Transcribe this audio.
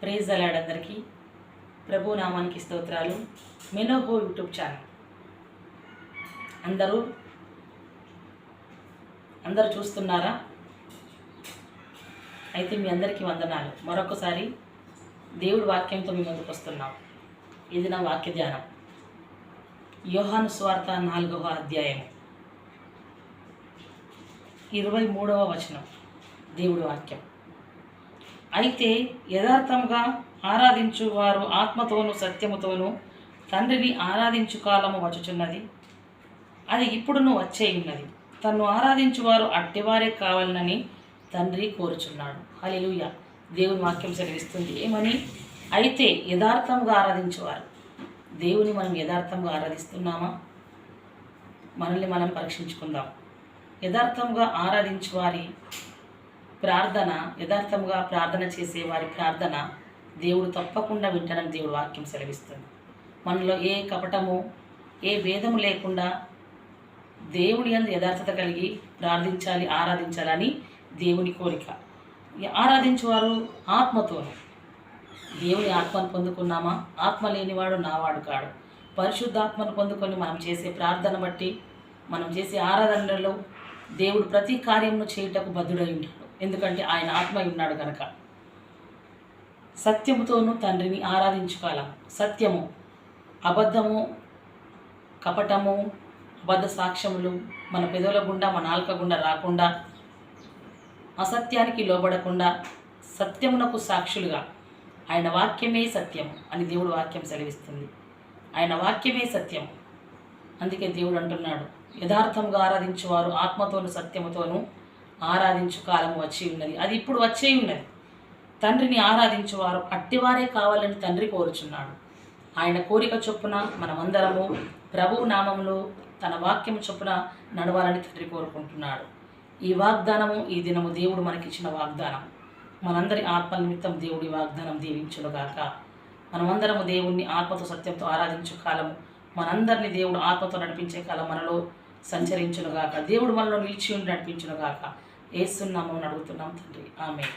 Praise అలాడ్ అందరికీ ప్రభు నామానికి స్తోత్రాలు. మెనోహో యూట్యూబ్ ఛానల్ అందరూ చూస్తున్నారా? అయితే మీ అందరికీ వందనాలు. మరొకసారి దేవుడి వాక్యంతో మీ ముందుకు వస్తున్నాం. ఇది నా వాక్య ధ్యానం. యోహాను సువార్త 4వ అధ్యాయం 23వ వచనం దేవుడి వాక్యం. అయితే యథార్థంగా ఆరాధించు వారు ఆత్మతోనూ సత్యముతోనూ తండ్రిని ఆరాధించు కాలము వచ్చుచున్నది, అది ఇప్పుడును వచ్చే ఉన్నది. తన్ను ఆరాధించువారు అట్టివారే కావాలని తండ్రి కోరుచున్నాడు. హల్లెలూయా. దేవుని వాక్యం సెలవిస్తుంది ఏమని? అయితే యథార్థంగా ఆరాధించువారు. దేవుని మనం యథార్థంగా ఆరాధిస్తున్నామా? మనల్ని మనం పరీక్షించుకుందాం. యథార్థంగా ఆరాధించువారి ప్రార్థన, యథార్థంగా ప్రార్థన చేసే వారి ప్రార్థన దేవుడు తప్పకుండా వింటానని దేవుడు వాక్యం సెలవిస్తుంది. మనలో ఏ కపటము, ఏ భేదము లేకుండా దేవుని యందు యథార్థత కలిగి ప్రార్థించాలి, ఆరాధించాలని దేవుని కోరిక. ఆరాధించేవారు ఆత్మతోను. దేవుని ఆత్మను పొందుకున్నామా? ఆత్మ లేనివాడు నావాడు కాడు. పరిశుద్ధాత్మను పొందుకొని మనం చేసే ప్రార్థన బట్టి, మనం చేసే ఆరాధనలో దేవుడు ప్రతి కార్యమును చేయుటకు బద్ధుడై ఉంటాడు. ఎందుకంటే ఆయన ఆత్మ ఉన్నాడు కనుక. సత్యముతోనూ తండ్రిని ఆరాధించుకోవాలి. సత్యము, అబద్ధము, కపటము, అబద్ధ సాక్ష్యములు మన పెదవుల గుండా, మన నాలుక గుండా రాకుండా, అసత్యానికి లోబడకుండా సత్యమునకు సాక్షులుగా ఆయన వాక్యమే సత్యం అని దేవుడు వాక్యం సెలవిస్తుంది. ఆయన వాక్యమే సత్యం. అందుకే దేవుడు అంటున్నాడు, యథార్థంగా ఆరాధించువారు ఆత్మతోనూ సత్యముతోనూ ఆరాధించు కాలము వచ్చి ఉన్నది, అది ఇప్పుడు వచ్చే ఉన్నది. తండ్రిని ఆరాధించువారు అట్టివారే కావాలని తండ్రి కోరుచున్నాడు. ఆయన కోరిక చొప్పున మనమందరము ప్రభువు నామములో తన వాక్యము చొప్పున నడవాలని తండ్రి కోరుకుంటున్నాడు. ఈ వాగ్దానము, ఈ దినము దేవుడు మనకిచ్చిన వాగ్దానం. మనందరి ఆత్మ నిమిత్తం దేవుడి వాగ్దానం దీవించునుగాక. మనమందరము దేవుణ్ణి ఆత్మతో సత్యంతో ఆరాధించు కాలము, మనందరినీ దేవుడు ఆత్మతో నడిపించే కాలం మనలో సంచరించునుగాక. దేవుడు మనలో నిలిచి ఉండి నడిపించునుగాక. యేసు నామమున అడుగుతున్నాం తండ్రి, ఆమేన్.